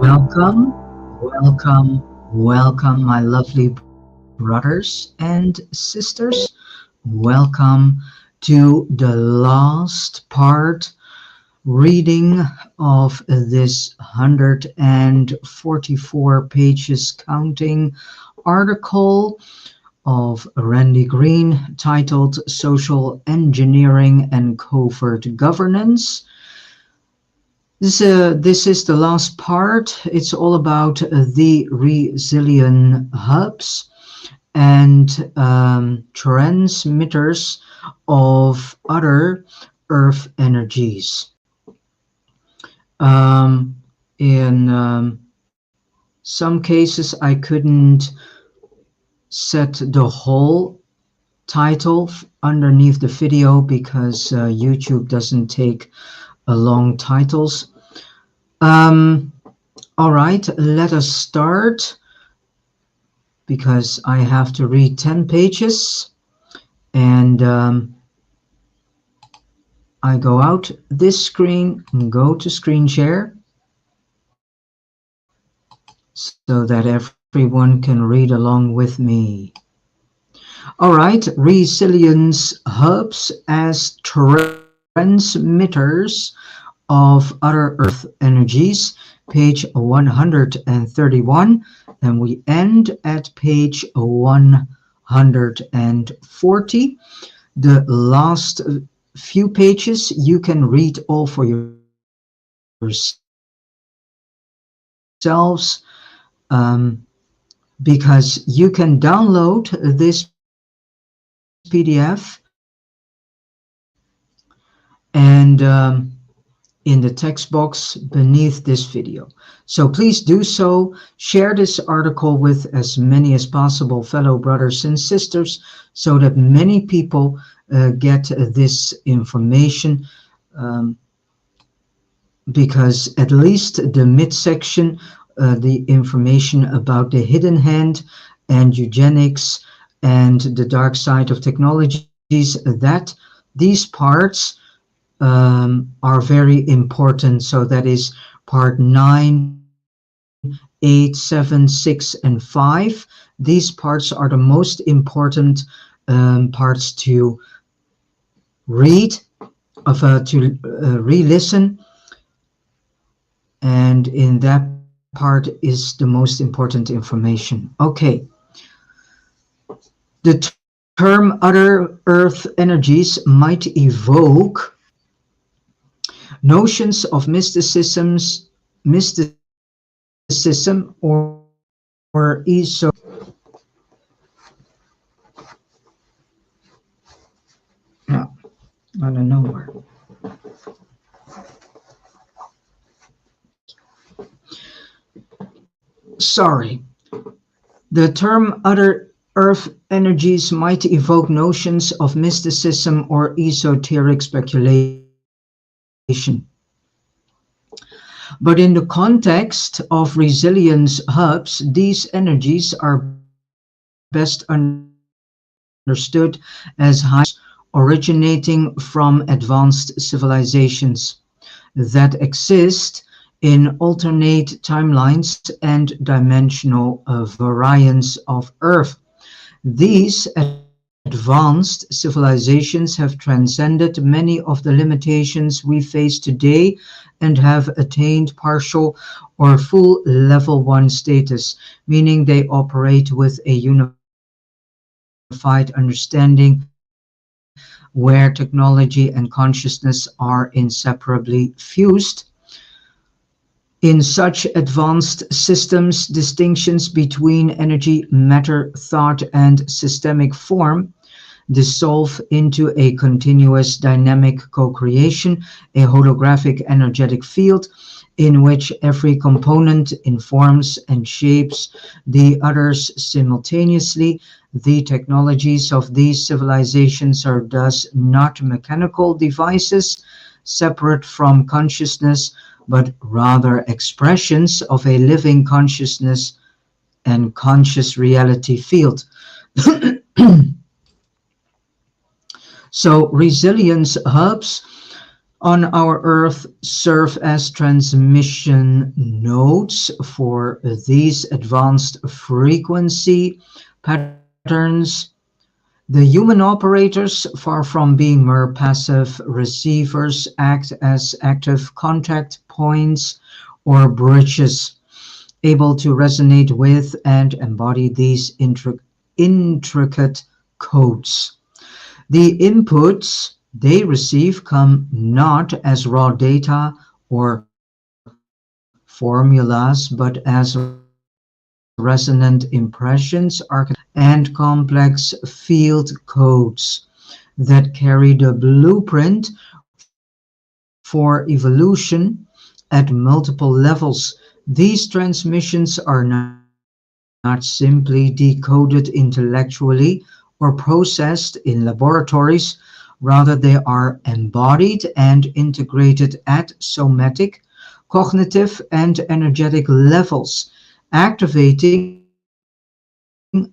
Welcome, welcome, welcome, my lovely brothers and sisters. Welcome to the last part reading of this 144 pages counting article of Randy Green titled Social Engineering and Covert Governance. This is the last part. It's all about the resilient hubs and transmitters of other Earth energies. In some cases, I couldn't set the whole title underneath the video because YouTube doesn't take long titles. All right, let us start because I have to read 10 pages and I go out this screen and go to screen share so that everyone can read along with me. All right, resilience hubs as transmitters of other Earth energies, page 131, and we end at page 140. The last few pages you can read all for yourselves because you can download this PDF and in the text box beneath this video. So please do so. Share this article with as many as possible fellow brothers and sisters so that many people get this information because at least the midsection, the information about the hidden hand and eugenics and the dark side of technologies, that these parts are very important. So that is part 9, 8, 7, 6, and 5. These parts are the most important parts to read, to re-listen, and in that part is the most important information. Okay. The term other Earth energies might evoke notions of mysticism or eso. No, I don't know where. Sorry. The term other Earth energies might evoke notions of mysticism or esoteric speculation. But in the context of resilience hubs, these energies are best understood as highs originating from advanced civilizations that exist in alternate timelines and dimensional variants of Earth. These advanced civilizations have transcended many of the limitations we face today and have attained partial or full level 1 status, meaning they operate with a unified understanding where technology and consciousness are inseparably fused. In such advanced systems, distinctions between energy, matter, thought, and systemic form dissolve into a continuous dynamic co-creation, a holographic energetic field in which every component informs and shapes the others simultaneously. The technologies of these civilizations are thus not mechanical devices separate from consciousness, but rather expressions of a living consciousness and conscious reality field. So resilience hubs on our Earth serve as transmission nodes for these advanced frequency patterns. The human operators, far from being mere passive receivers, act as active contact points or bridges, able to resonate with and embody these intricate codes. The inputs they receive come not as raw data or formulas, but as resonant impressions, archetypes, and complex field codes that carry the blueprint for evolution at multiple levels. These transmissions are not simply decoded intellectually or processed in laboratories, rather, they are embodied and integrated at somatic, cognitive, and energetic levels, activating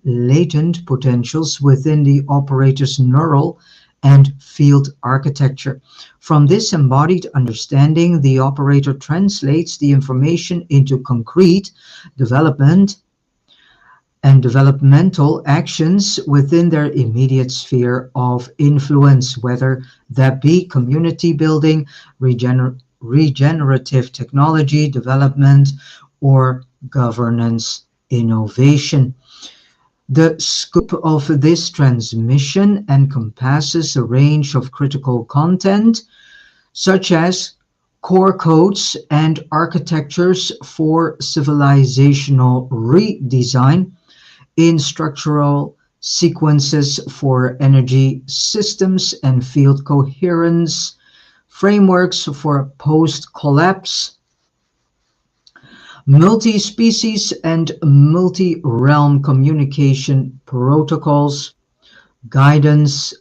latent potentials within the operator's neural and field architecture. From this embodied understanding, the operator translates the information into concrete development and developmental actions within their immediate sphere of influence, whether that be community building, regenerative technology development, or governance innovation. The scope of this transmission encompasses a range of critical content, such as core codes and architectures for civilizational redesign, in structural sequences for energy systems and field coherence, frameworks for post-collapse, multi-species and multi-realm communication protocols, guidance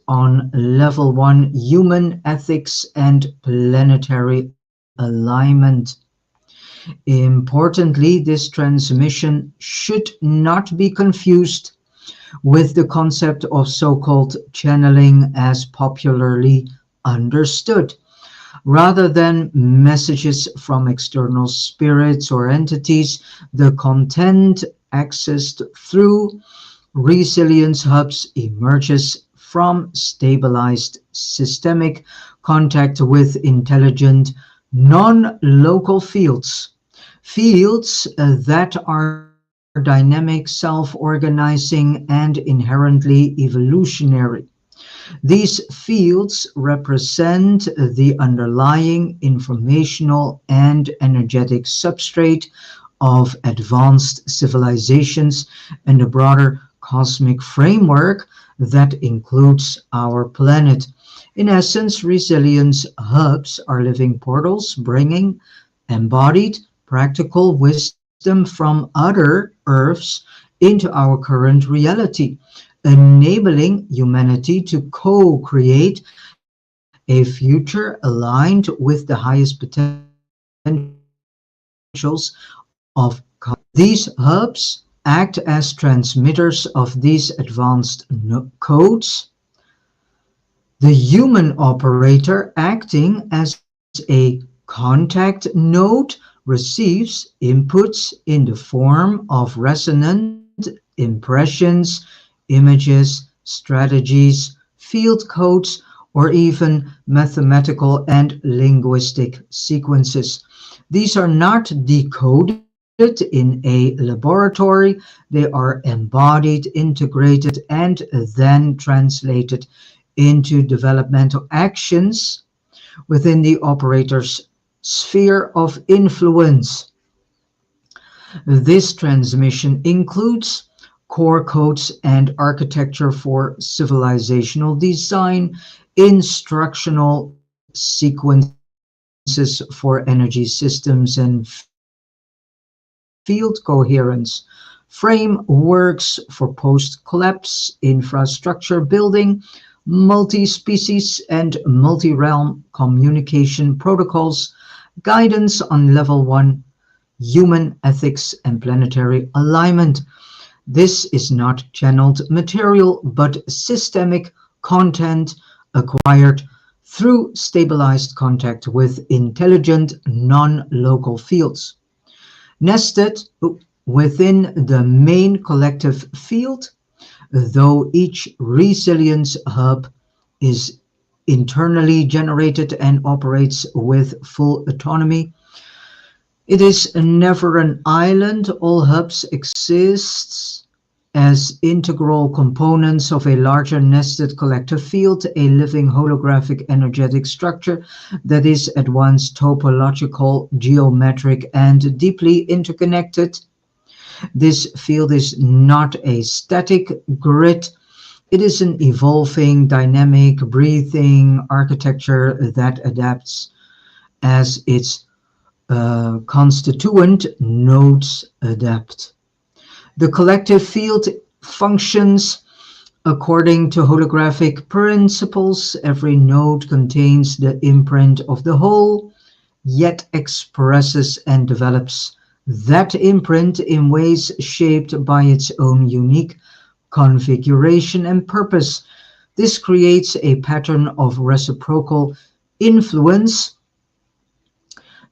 on level 1 human ethics and planetary alignment. Importantly, this transmission should not be confused with the concept of so-called channeling as popularly understood. Rather than messages from external spirits or entities, the content accessed through resilience hubs emerges from stabilized systemic contact with intelligent non-local fields that are dynamic, self-organizing, and inherently evolutionary. These fields represent the underlying informational and energetic substrate of advanced civilizations and a broader cosmic framework that includes our planet. In essence, resilience hubs are living portals bringing embodied practical wisdom from other Earths into our current reality, enabling humanity to co-create a future aligned with the highest potentials of consciousness. These hubs act as transmitters of these advanced codes. The human operator, acting as a contact node, receives inputs in the form of resonant impressions, images, strategies, field codes, or even mathematical and linguistic sequences. These are not decoded in a laboratory, they are embodied, integrated, and then translated into developmental actions within the operator's sphere of influence. This transmission includes core codes and architecture for civilizational design, instructional sequences for energy systems and field coherence, frameworks for post-collapse infrastructure building, multi-species and multi-realm communication protocols, guidance on level 1 human ethics and planetary alignment. This is not channeled material but systemic content acquired through stabilized contact with intelligent non-local fields. Nested within the main collective field, though each resilience hub is internally generated and operates with full autonomy, it is never an island. All hubs exist as integral components of a larger nested collective field, a living holographic energetic structure that is at once topological, geometric, and deeply interconnected. This field is not a static grid. It is an evolving, dynamic, breathing architecture that adapts as its constituent nodes adapt. The collective field functions according to holographic principles. Every node contains the imprint of the whole, yet expresses and develops that imprint in ways shaped by its own unique configuration and purpose. This creates a pattern of reciprocal influence.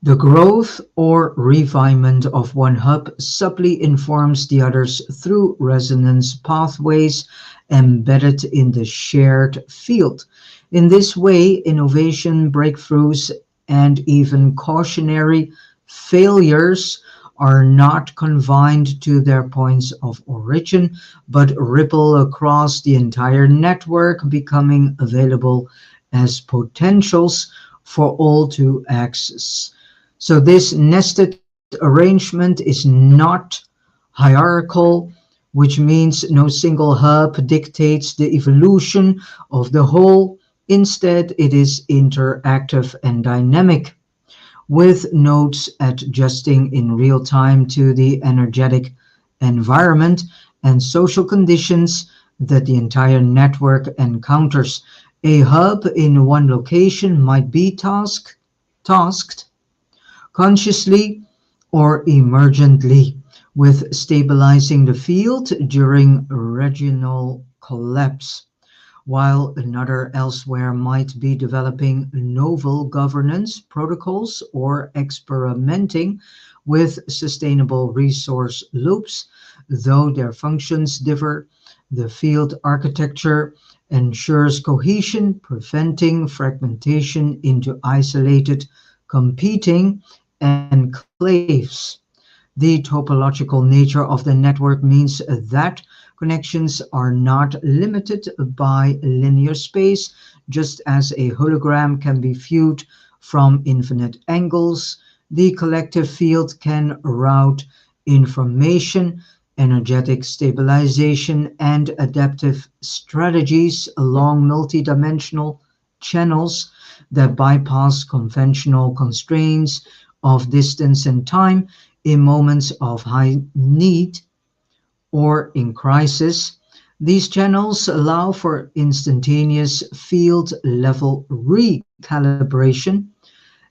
The growth or refinement of one hub subtly informs the others through resonance pathways embedded in the shared field. In this way, innovation, breakthroughs, and even cautionary failures are not confined to their points of origin, but ripple across the entire network, becoming available as potentials for all to access. So this nested arrangement is not hierarchical, which means no single hub dictates the evolution of the whole. Instead, it is interactive and dynamic, with nodes adjusting in real time to the energetic environment and social conditions that the entire network encounters. A hub in one location might be tasked consciously or emergently with stabilizing the field during regional collapse, while another elsewhere might be developing novel governance protocols or experimenting with sustainable resource loops. Though their functions differ, the field architecture ensures cohesion, preventing fragmentation into isolated, competing enclaves. The topological nature of the network means that connections are not limited by linear space. Just as a hologram can be viewed from infinite angles, the collective field can route information, energetic stabilization, and adaptive strategies along multidimensional channels that bypass conventional constraints of distance and time. In moments of high need or in crisis, these channels allow for instantaneous field level recalibration,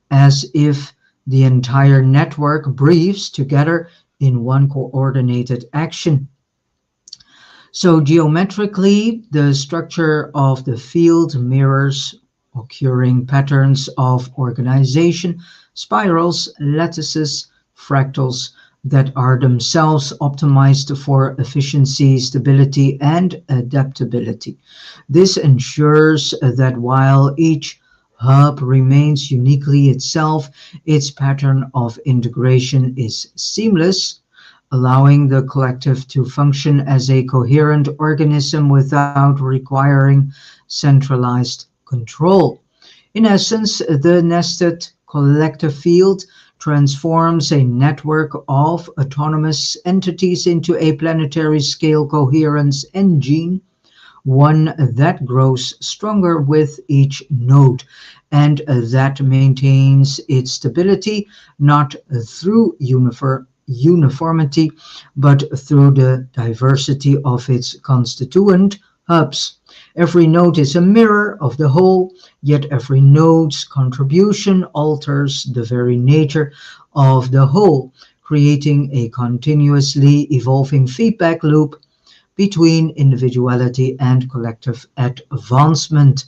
as if the entire network breathes together in one coordinated action. So geometrically, the structure of the field mirrors occurring patterns of organization, spirals, lattices, fractals that are themselves optimized for efficiency, stability, and adaptability. This ensures that while each hub remains uniquely itself, its pattern of integration is seamless, allowing the collective to function as a coherent organism without requiring centralized control. In essence, the nested collective field transforms a network of autonomous entities into a planetary scale coherence engine, one that grows stronger with each node and that maintains its stability not through uniformity but through the diversity of its constituent hubs. Every node is a mirror of the whole, yet every node's contribution alters the very nature of the whole, creating a continuously evolving feedback loop between individuality and collective advancement.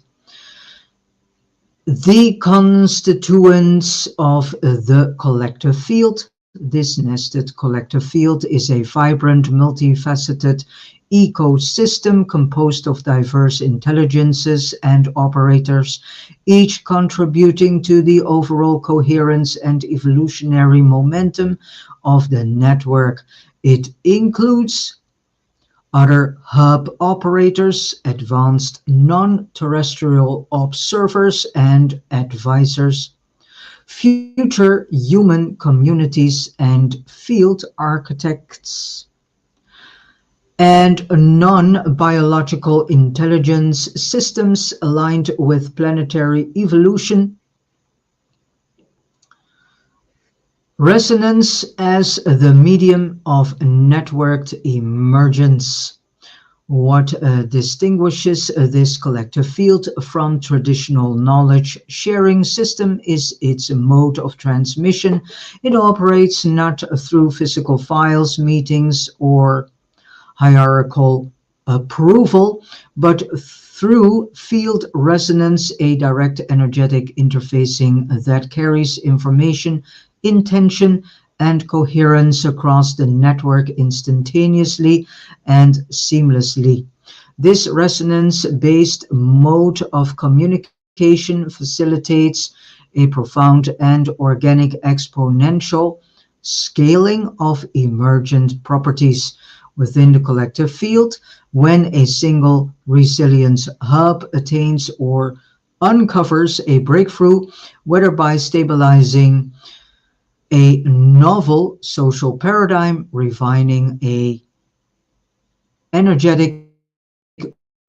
The constituents of the collective field. This nested collective field is a vibrant, multifaceted ecosystem composed of diverse intelligences and operators, each contributing to the overall coherence and evolutionary momentum of the network. It includes other hub operators, advanced non-terrestrial observers and advisors, future human communities and field architects, and non-biological intelligence systems aligned with planetary evolution. Resonance as the medium of networked emergence. What distinguishes this collective field from traditional knowledge sharing system is its mode of transmission. It operates not through physical files, meetings, or hierarchical approval, but through field resonance, a direct energetic interfacing that carries information, intention, and coherence across the network instantaneously and seamlessly. This resonance-based mode of communication facilitates a profound and organic exponential scaling of emergent properties within the collective field when a single resilience hub attains or uncovers a breakthrough, whether by stabilizing a novel social paradigm, refining a energetic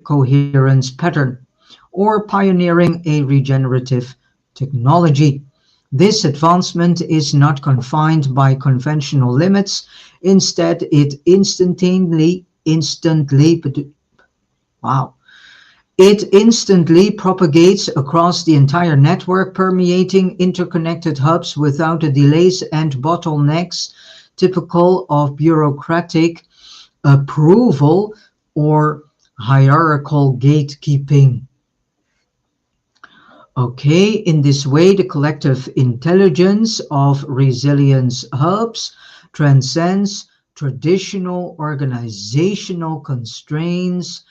coherence pattern, or pioneering a regenerative technology. This advancement is not confined by conventional limits. Instead, it wow, it instantly propagates across the entire network, permeating interconnected hubs without the delays and bottlenecks typical of bureaucratic approval or hierarchical gatekeeping. Okay, in this way, the collective intelligence of resilience hubs transcends traditional organizational constraints,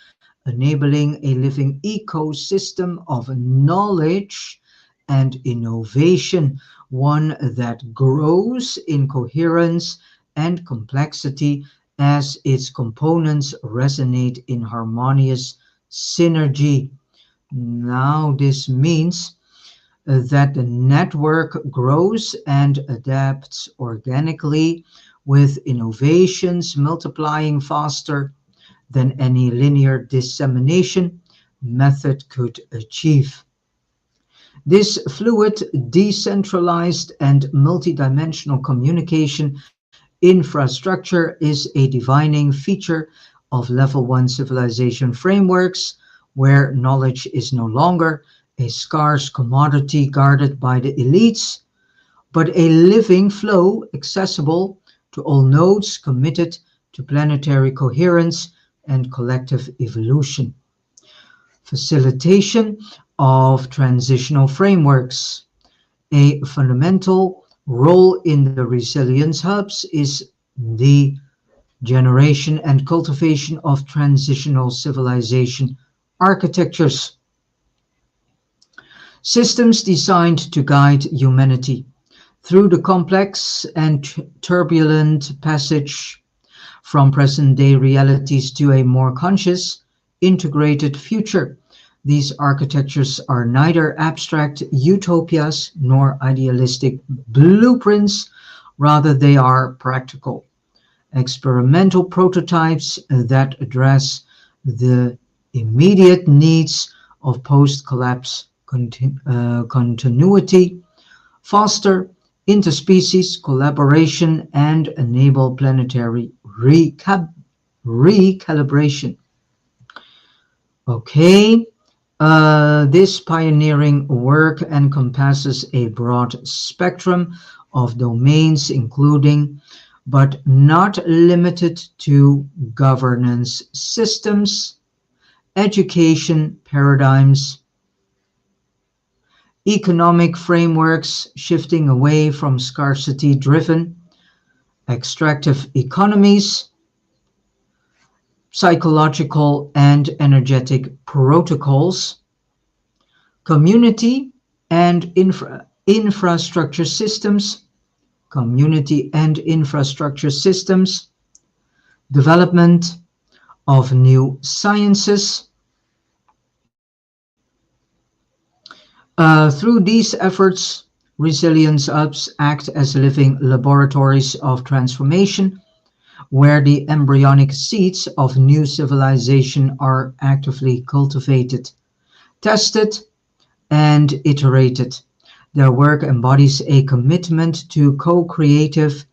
enabling a living ecosystem of knowledge and innovation, one that grows in coherence and complexity as its components resonate in harmonious synergy. Now, this means that the network grows and adapts organically, with innovations multiplying faster than any linear dissemination method could achieve. This fluid, decentralized, and multidimensional communication infrastructure is a defining feature of Level 1 civilization frameworks, where knowledge is no longer a scarce commodity guarded by the elites, but a living flow accessible to all nodes committed to planetary coherence and collective evolution. Facilitation of transitional frameworks. A fundamental role in the resilience hubs is the generation and cultivation of transitional civilization architectures, systems designed to guide humanity through the complex and turbulent passage from present-day realities to a more conscious, integrated future. These architectures are neither abstract utopias nor idealistic blueprints, rather they are practical, experimental prototypes that address the immediate needs of post-collapse continuity, foster interspecies collaboration, and enable planetary recalibration. Okay, this pioneering work encompasses a broad spectrum of domains, including but not limited to governance systems, education paradigms, economic frameworks shifting away from scarcity-driven, extractive economies, psychological and energetic protocols, community and infrastructure systems, community and infrastructure systems, development of new sciences. Through these efforts, resilience hubs act as living laboratories of transformation, where the embryonic seeds of new civilization are actively cultivated, tested, and iterated. Their work embodies a commitment to co-creative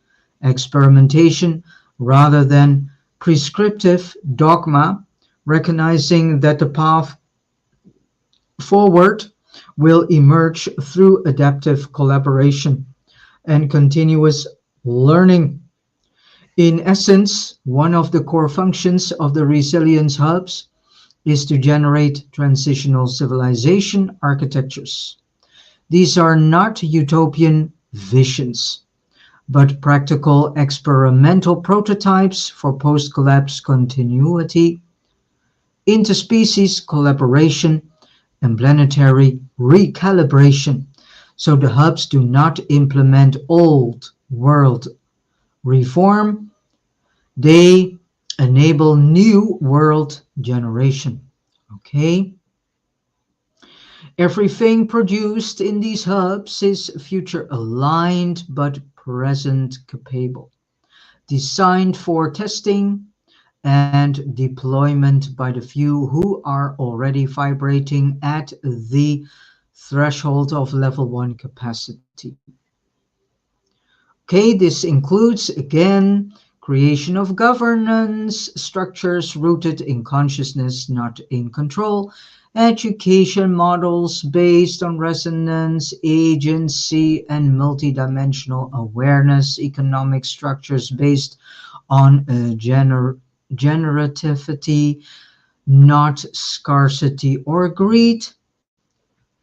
experimentation rather than prescriptive dogma, recognizing that the path forward will emerge through adaptive collaboration and continuous learning. In essence, one of the core functions of the resilience hubs is to generate transitional civilization architectures. These are not utopian visions, but practical experimental prototypes for post-collapse continuity, interspecies collaboration, and planetary recalibration. So the hubs do not implement old world reform, they enable new world generation. Okay? Everything produced in these hubs is future aligned but present capable, designed for testing and deployment by the few who are already vibrating at the threshold of level 1 capacity. Okay, this includes again creation of governance structures rooted in consciousness, not in control, education models based on resonance, agency, and multidimensional awareness, economic structures based on generativity, not scarcity or greed,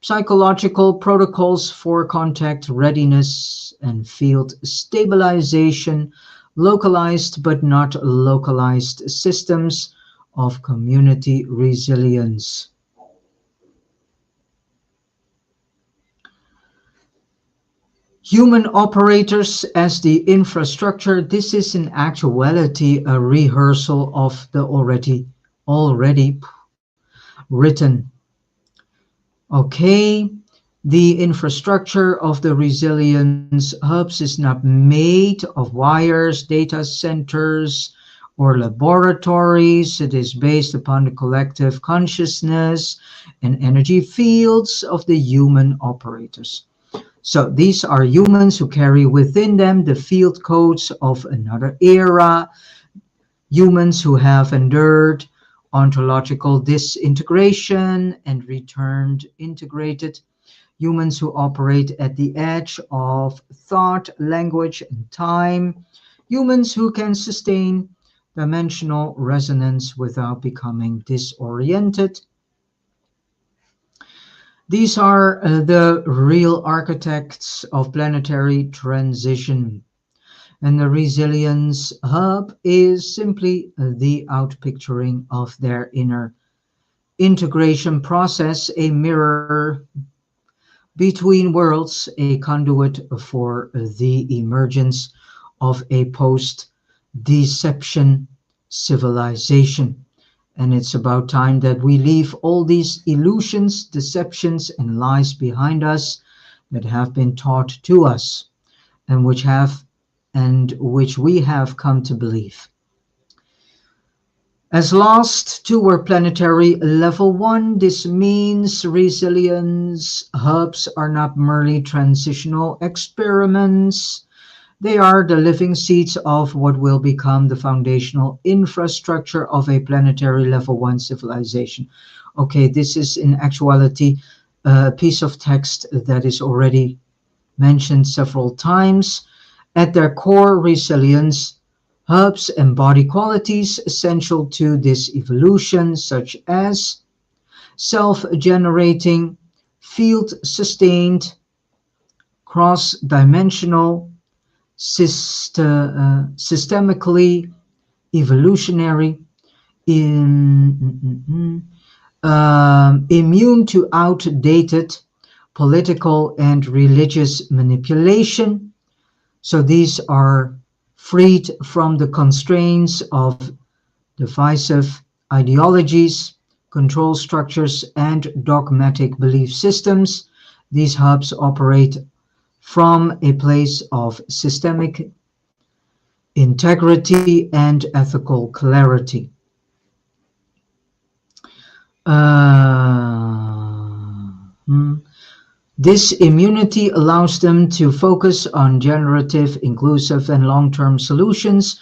psychological protocols for contact readiness and field stabilization, localized but not localized systems of community resilience. Human operators as the infrastructure. This is in actuality a rehearsal of the already written. Okay, the infrastructure of the resilience hubs is not made of wires, data centers, or laboratories. It is based upon the collective consciousness and energy fields of the human operators. So these are humans who carry within them the field codes of another era, humans who have endured ontological disintegration and returned integrated, humans who operate at the edge of thought, language, and time, humans who can sustain dimensional resonance without becoming disoriented. These are the real architects of planetary transition. And the resilience hub is simply the outpicturing of their inner integration process, a mirror between worlds, a conduit for the emergence of a post-deception civilization. And it's about time that we leave all these illusions, deceptions, and lies behind us that have been taught to us and which we have come to believe. As last two were planetary level 1, this means resilience hubs are not merely transitional experiments. They are the living seeds of what will become the foundational infrastructure of a planetary level 1 civilization. Okay, this is in actuality a piece of text that is already mentioned several times. At their core, resilience hubs embody qualities essential to this evolution, such as self-generating field-sustained, cross-dimensional, systemically evolutionary, immune to outdated political and religious manipulation. So these are freed from the constraints of divisive ideologies, control structures, and dogmatic belief systems. These hubs operate from a place of systemic integrity and ethical clarity. This immunity allows them to focus on generative, inclusive, and long-term solutions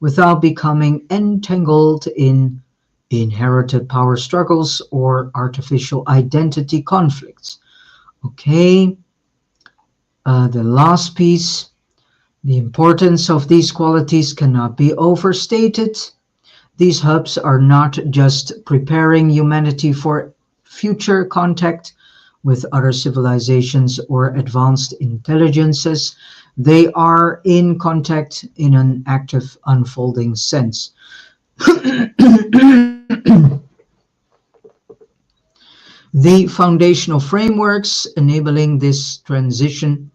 without becoming entangled in inherited power struggles or artificial identity conflicts. Okay, the last piece. The importance of these qualities cannot be overstated. These hubs are not just preparing humanity for future contact with other civilizations or advanced intelligences. They are in contact in an active, unfolding sense. The foundational frameworks enabling this transition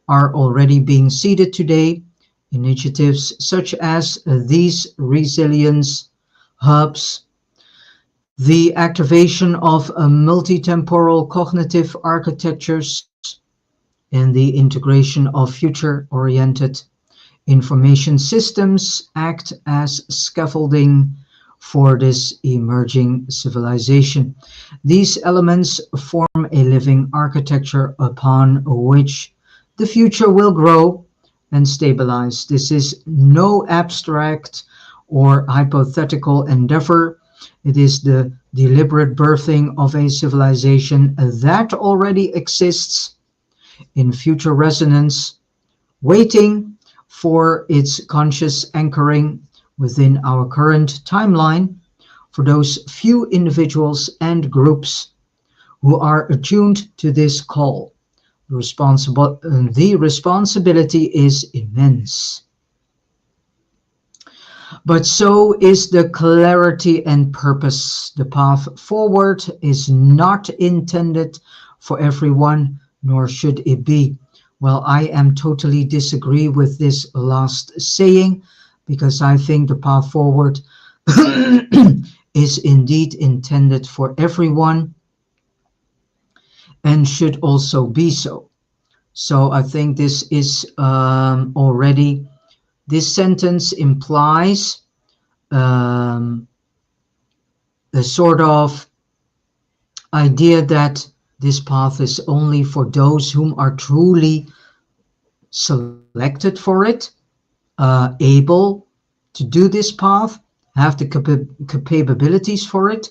are already being seeded today. Initiatives such as these resilience hubs, the activation of multi-temporal cognitive architectures, and the integration of future-oriented information systems act as scaffolding for this emerging civilization. These elements form a living architecture upon which the future will grow and stabilize. This is no abstract or hypothetical endeavor. It is the deliberate birthing of a civilization that already exists in future resonance, waiting for its conscious anchoring within our current timeline. For those few individuals and groups who are attuned to this call, the responsibility is immense. But so is the clarity and purpose. The path forward is not intended for everyone, nor should it be. Well, I am totally disagree with this last saying, because I think the path forward is indeed intended for everyone and should also be so. So I think this is already, this sentence implies a sort of idea that this path is only for those whom are truly selected for it, able to do this path, have the capabilities for it.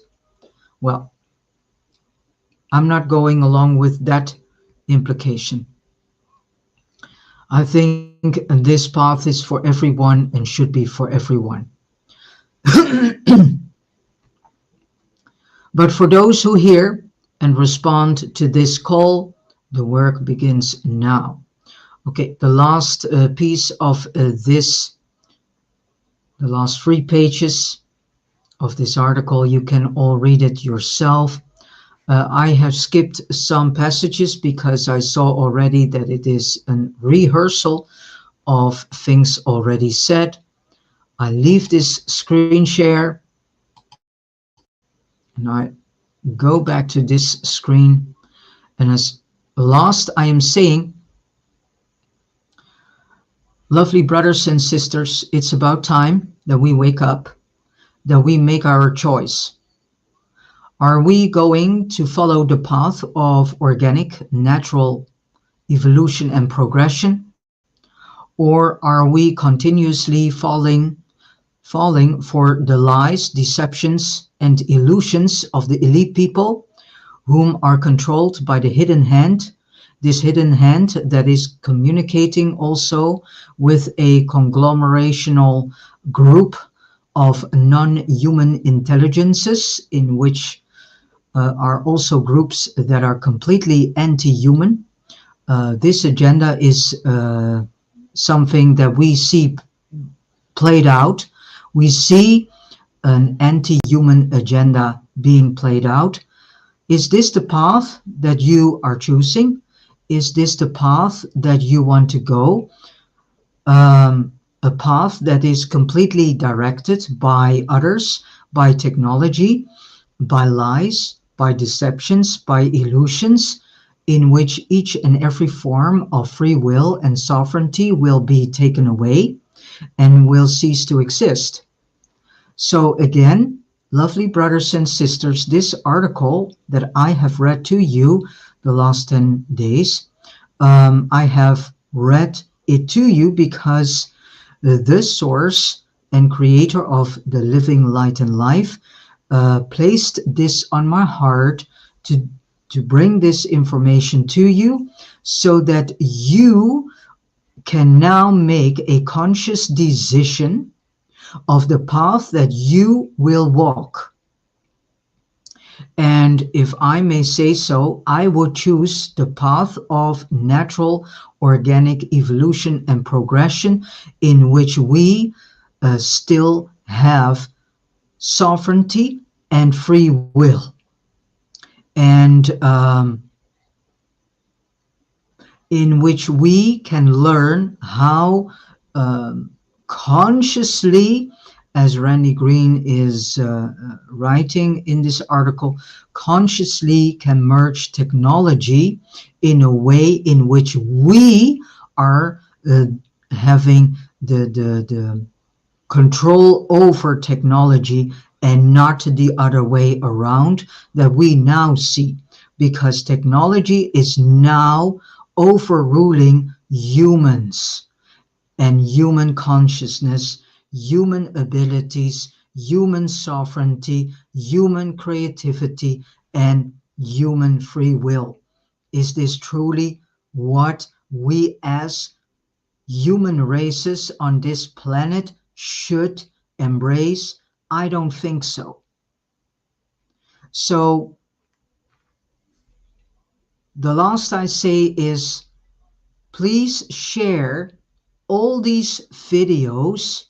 Well, I'm not going along with that implication. I think this path is for everyone and should be for everyone. But for those who hear and respond to this call, the work begins now. Okay, the last piece of this, the last 3 pages of this article, you can all read it yourself. I have skipped some passages because I saw already that it is a rehearsal of things already said. I leave this screen share and I go back to this screen, and as last I am saying, lovely brothers and sisters, it's about time that we wake up, that we make our choice. Are we going to follow the path of organic, natural evolution and progression? Or are we continuously falling for the lies, deceptions, and illusions of the elite people whom are controlled by the hidden hand, this hidden hand that is communicating also with a conglomerational group of non-human intelligences in which are also groups that are completely anti-human. This agenda is something that we see played out. We see an anti-human agenda being played out. Is this the path that you are choosing? Is this the path that you want to go? A path that is completely directed by others, by technology, by lies, by deceptions, by illusions, in which each and every form of free will and sovereignty will be taken away and will cease to exist. So again, lovely brothers and sisters, this article that I have read to you the last 10 days, I have read it to you because the source and creator of the living light and life placed this on my heart to bring this information to you so that you can now make a conscious decision of the path that you will walk. And if I may say so, I would choose the path of natural organic evolution and progression, in which we still have sovereignty and free will. And in which we can learn how consciously, as Randy Green is writing in this article, consciously can merge technology in a way in which we are having the control over technology and not the other way around that we now see, because technology is now overruling humans and human consciousness, human abilities, human sovereignty, human creativity, and human free will. Is this truly what we as human races on this planet should embrace? I don't think so. So the last I say is, please share all these videos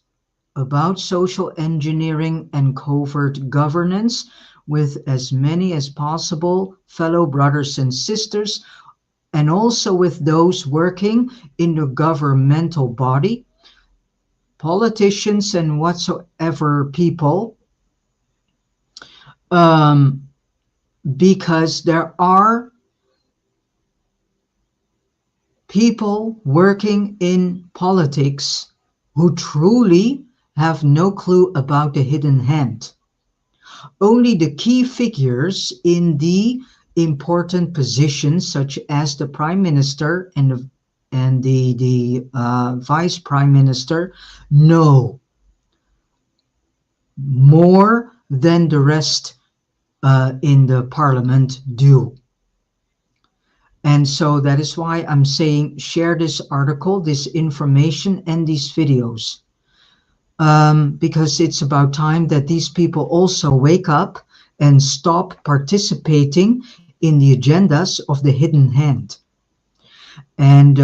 about social engineering and covert governance with as many as possible fellow brothers and sisters, and also with those working in the governmental body, politicians and whatsoever people, because there are people working in politics who truly have no clue about the hidden hand. Only the key figures in the important positions, such as the prime minister and the vice prime minister, know more than the rest in the parliament do. And so that is why I'm saying share this article, this information, and these videos. Because it's about time that these people also wake up and stop participating in the agendas of the hidden hand. And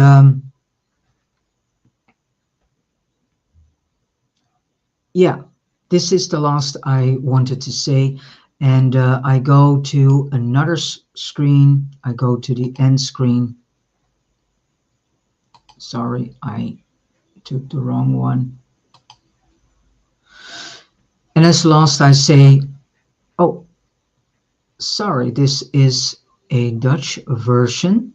yeah, this is the last I wanted to say. And I go to another screen. I go to the end screen. Sorry, I took the wrong one. And as last I say, oh, sorry, this is a Dutch version.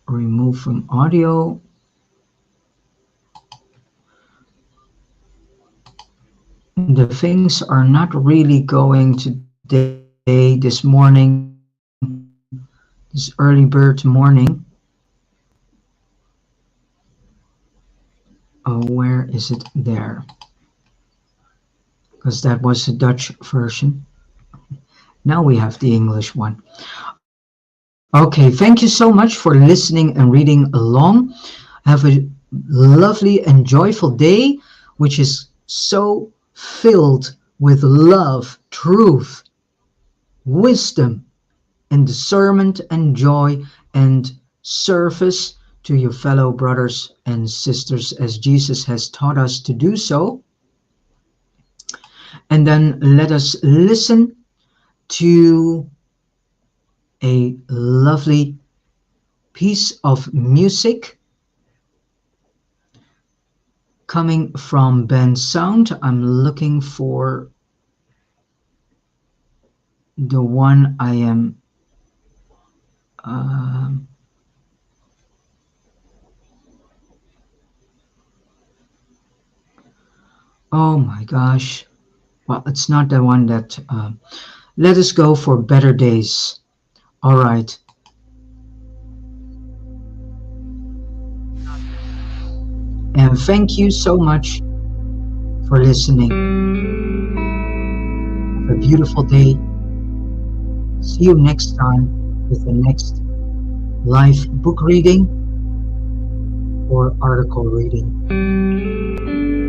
Remove from audio. The things are not really going today, this morning, this early bird morning. Oh, where is it? There. Because that was the Dutch version. Now we have the English one. Okay, thank you so much for listening and reading along. Have a lovely and joyful day, which is so filled with love, truth, wisdom, and discernment and joy and service to your fellow brothers and sisters as Jesus has taught us to do so. And then let us listen to a lovely piece of music coming from band sound. I'm looking for the one I am oh my gosh, well, it's not the one that let us go for better days. All right, and thank you so much for listening. Have a beautiful day. See you next time with the next live book reading or article reading.